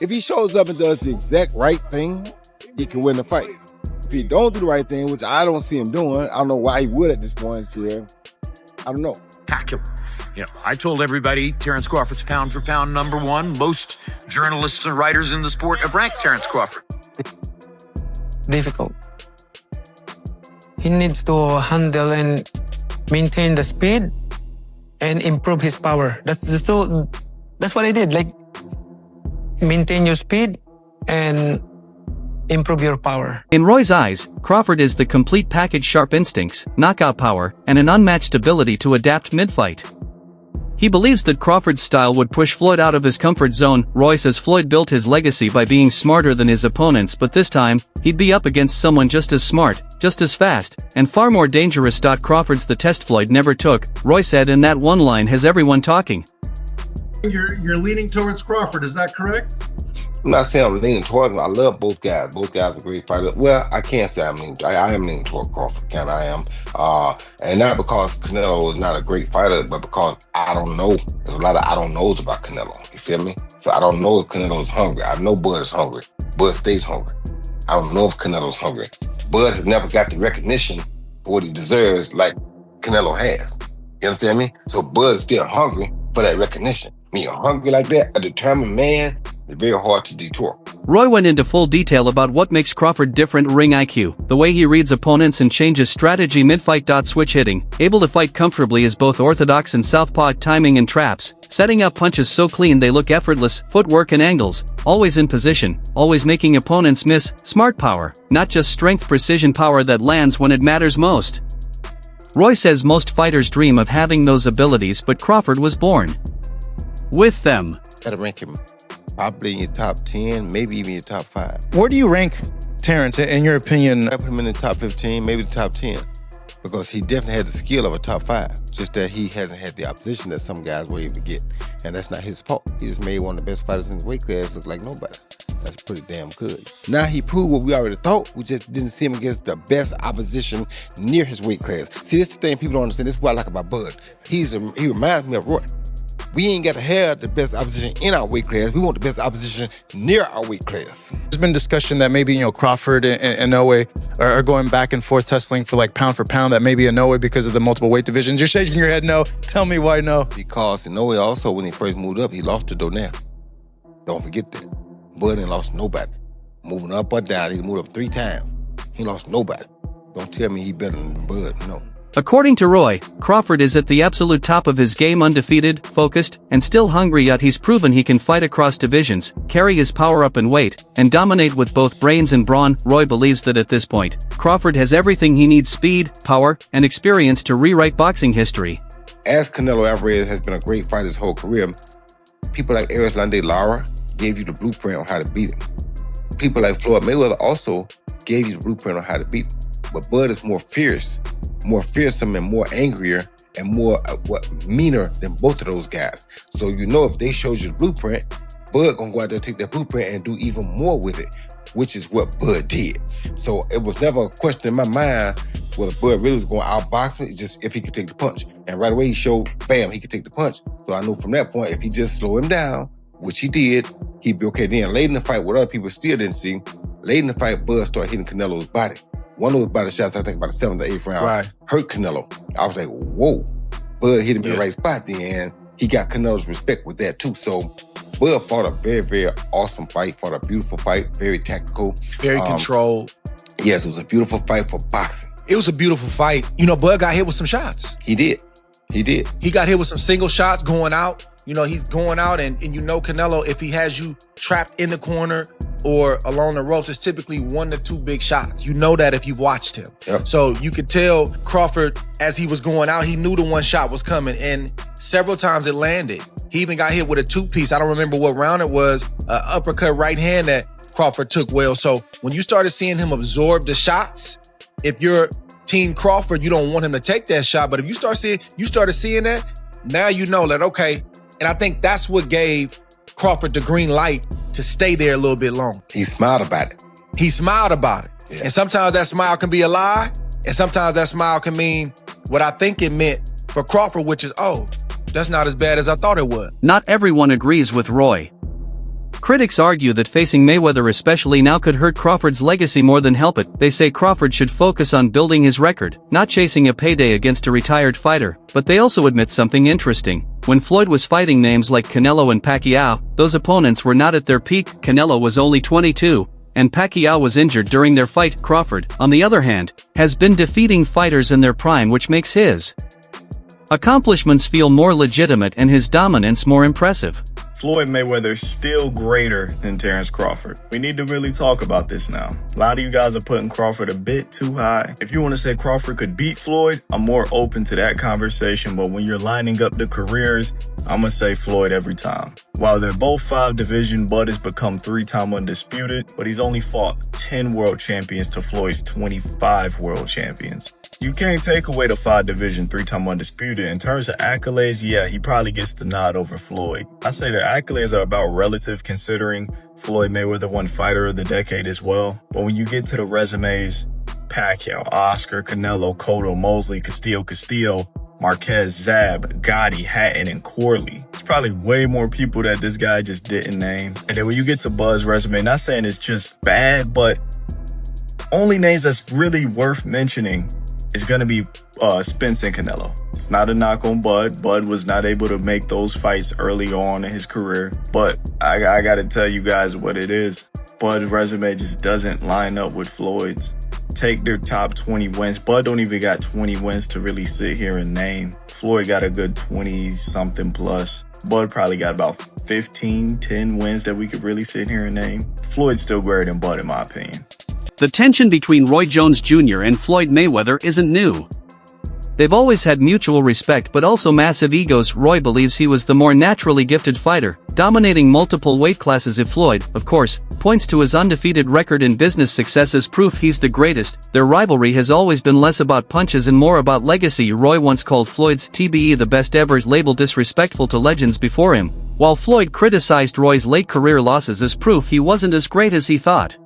If he shows up and does the exact right thing, he can win the fight. If he don't do the right thing, which I don't see him doing, I don't know why he would at this point in his career. I don't know. Spectacular. You know, I told everybody Terence Crawford's pound for pound #1. Most journalists and writers in the sport have ranked Terence Crawford. Difficult. He needs to handle and maintain the speed and improve his power. That's what I did. Like, maintain your speed and improve your power. In Roy's eyes, Crawford is the complete package: sharp instincts, knockout power, and an unmatched ability to adapt mid-fight. He believes that Crawford's style would push Floyd out of his comfort zone. Roy says Floyd built his legacy by being smarter than his opponents, but this time, he'd be up against someone just as smart, just as fast, and far more dangerous. Crawford's the test Floyd never took, Roy said, and that one line has everyone talking. You're leaning towards Crawford, is that correct? I'm not saying I'm leaning toward him. I love both guys. Both guys are great fighters. Well, I can't say I'm leaning. I am leaning toward Crawford. I am. And not because Canelo is not a great fighter, but because I don't know. There's a lot of I don't knows about Canelo. You feel me? So I don't know if Canelo's hungry. I know Bud is hungry. Bud stays hungry. I don't know if Canelo's hungry. Bud has never got the recognition for what he deserves like Canelo has. You understand me? So Bud is still hungry for that recognition. When you're hungry like that, a determined man, it's very hard to detour. Roy went into full detail about what makes Crawford different: ring IQ, the way he reads opponents and changes strategy mid-fight. Switch hitting, able to fight comfortably as both orthodox and southpaw, timing and traps, setting up punches so clean they look effortless, footwork and angles, always in position, always making opponents miss, smart power, not just strength, precision power that lands when it matters most. Roy says most fighters dream of having those abilities, but Crawford was born with them. Gotta rank him probably in your top 10, maybe even your top 5. Where do you rank Terence, in your opinion? I put him in the top 15, maybe the top 10, because he definitely has the skill of a top 5, just that he hasn't had the opposition that some guys were able to get, and that's not his fault. He just made one of the best fighters in his weight class look like nobody. That's pretty damn good. Now he proved what we already thought. We just didn't see him against the best opposition near his weight class. See, this is the thing people don't understand. This is what I like about Bud. He reminds me of Roy. We ain't got to have the best opposition in our weight class. We want the best opposition near our weight class. There's been discussion that maybe, Crawford and Inoue are going back and forth tussling for pound for pound, that maybe Inoue, because of the multiple weight divisions. You're shaking your head no. Tell me why no. Because Inoue also, when he first moved up, he lost to Donnell. Don't forget that. Bud ain't lost nobody. Moving up or down, he moved up 3 times. He lost nobody. Don't tell me he better than Bud, no. According to Roy, Crawford is at the absolute top of his game, undefeated, focused, and still hungry, yet he's proven he can fight across divisions, carry his power up in weight, and dominate with both brains and brawn. Roy believes that at this point, Crawford has everything he needs: speed, power, and experience to rewrite boxing history. As Canelo Alvarez has been a great fighter his whole career, people like Erislandy Lara gave you the blueprint on how to beat him. People like Floyd Mayweather also gave you the blueprint on how to beat him. But Bud is more fierce, more fearsome, and more angrier, and more meaner than both of those guys. So if they showed you the blueprint, Bud gonna go out there, take that blueprint, and do even more with it, which is what Bud did. So it was never a question in my mind whether Bud really was going to outbox me, just if he could take the punch. And right away he showed, bam, he could take the punch. So I knew from that point, if he just slow him down, which he did, he'd be okay. Then late in the fight, what other people still didn't see, late in the fight, Bud started hitting Canelo's body. One of those body shots, I think about the 7th or 8th round, hurt Canelo. I was like, whoa. Bud hit him in the right spot then. He got Canelo's respect with that too. So Bud fought a very, very awesome fight, fought a beautiful fight, very tactical. Very controlled. Yes, it was a beautiful fight for boxing. It was a beautiful fight. Bud got hit with some shots. He did. He got hit with some single shots going out. He's going out and Canelo, if he has you trapped in the corner or along the ropes, it's typically 1 to 2 big shots. You know that if you've watched him. Yep. So you could tell Crawford, as he was going out, he knew the one shot was coming, and several times it landed. He even got hit with a 2-piece. I don't remember what round it was, an uppercut right hand that Crawford took well. So when you started seeing him absorb the shots, if you're Team Crawford, you don't want him to take that shot. But if you started seeing that, now you know that, okay. And I think that's what gave Crawford the green light to stay there a little bit long. He smiled about it. Yeah. And sometimes that smile can be a lie, and sometimes that smile can mean what I think it meant for Crawford, which is, oh, that's not as bad as I thought it was. Not everyone agrees with Roy. Critics argue that facing Mayweather especially now could hurt Crawford's legacy more than help it. They say Crawford should focus on building his record, not chasing a payday against a retired fighter. But they also admit something interesting. When Floyd was fighting names like Canelo and Pacquiao, those opponents were not at their peak. Canelo was only 22, and Pacquiao was injured during their fight. Crawford, on the other hand, has been defeating fighters in their prime, which makes his accomplishments feel more legitimate and his dominance more impressive. Floyd Mayweather is still greater than Terence Crawford. We need to really talk about this now. A lot of you guys are putting Crawford a bit too high. If you want to say Crawford could beat Floyd, I'm more open to that conversation, but when you're lining up the careers, I'm going to say Floyd every time. While they're both 5 division, Bud has become 3-time undisputed, but he's only fought 10 world champions to Floyd's 25 world champions. You can't take away the 5 division, 3-time undisputed. In terms of accolades, yeah, he probably gets the nod over Floyd. I say the accolades are about relative, considering Floyd Mayweather won Fighter of the Decade as well. But when you get to the resumes, Pacquiao, Oscar, Canelo, Cotto, Mosley, Castillo, Marquez, Zab, Gotti, Hatton, and Corley. There's probably way more people that this guy just didn't name. And then when you get to Bud's resume, not saying it's just bad, but only names that's really worth mentioning is going to be Spence and Canelo. It's not a knock on Bud. Bud was not able to make those fights early on in his career. But I got to tell you guys what it is. Bud's resume just doesn't line up with Floyd's. Take their top 20 wins. Bud don't even got 20 wins to really sit here and name. Floyd got a good 20-something plus. Bud probably got about 10 wins that we could really sit here and name. Floyd's still greater than Bud in my opinion. The tension between Roy Jones Jr. and Floyd Mayweather isn't new. They've always had mutual respect but also massive egos. Roy believes he was the more naturally gifted fighter, dominating multiple weight classes. If Floyd, of course, points to his undefeated record and business success as proof he's the greatest. Their rivalry has always been less about punches and more about legacy. Roy once called Floyd's TBE the best ever label, disrespectful to legends before him, while Floyd criticized Roy's late career losses as proof he wasn't as great as he thought.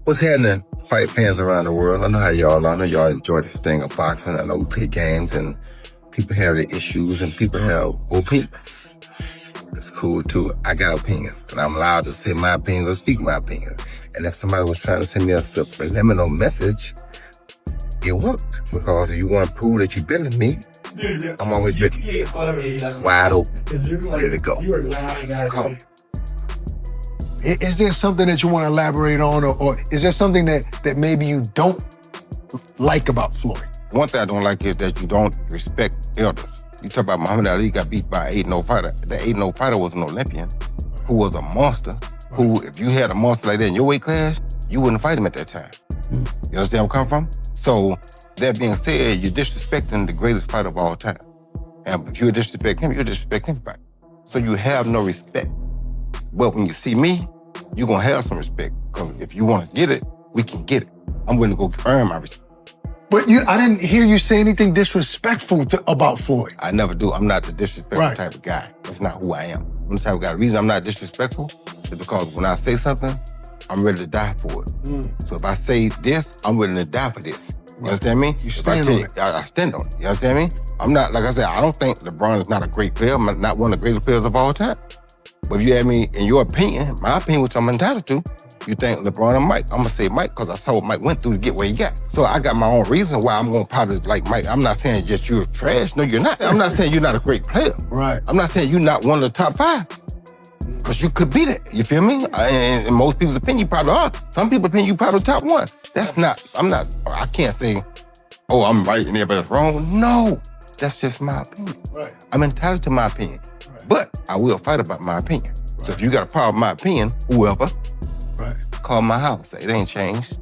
What's happening, fight fans around the world? I know how y'all are. I know y'all enjoy this thing of boxing. I know we play games and people have their issues and people have opinions. It's cool too. I got opinions and I'm allowed to say my opinions or speak my opinions. And if somebody was trying to send me a subliminal message, it worked. Because if you want to prove that you're better than me, I'm always ready. Wide open, ready to go. Just call me. Is there something that you want to elaborate on, or is there something that maybe you don't like about Floyd? One thing I don't like is that you don't respect elders. You talk about Muhammad Ali got beat by an 8-0 fighter. The 8-0 fighter was an Olympian who was a monster, who, if you had a monster like that in your weight class, you wouldn't fight him at that time. You understand where I'm coming from? So, that being said, you're disrespecting the greatest fighter of all time. And if you disrespect him, you disrespect anybody. So you have no respect. But when you see me, you're gonna have some respect. Because if you wanna get it, we can get it. I'm willing to go earn my respect. But I didn't hear you say anything disrespectful about Floyd. I never do. I'm not the disrespectful type of guy. That's not who I am. I'm the type of guy. The reason I'm not disrespectful is because when I say something, I'm ready to die for it. So if I say this, I'm willing to die for this. You understand me? You stand on it. I stand on it. You understand me? I'm not, like I said, I don't think LeBron is not a great player. I'm not one of the greatest players of all time. But if you ask me, in your opinion, my opinion, which I'm entitled to, you think LeBron or Mike, I'm gonna say Mike because I saw what Mike went through to get where he got. So I got my own reason why I'm gonna probably like Mike. I'm not saying just you're trash. No, you're not. I'm not saying you're not a great player. Right. I'm not saying you're not one of the top 5. Because you could be that. You feel me? And in most people's opinion, you probably are. Some people's opinion, you probably top 1. That's not, I can't say, oh, I'm right and everybody's wrong. No, that's just my opinion. Right. I'm entitled to my opinion. Right. But I will fight about my opinion. Right. So if you got a problem with my opinion, whoever, call my house. It ain't changed.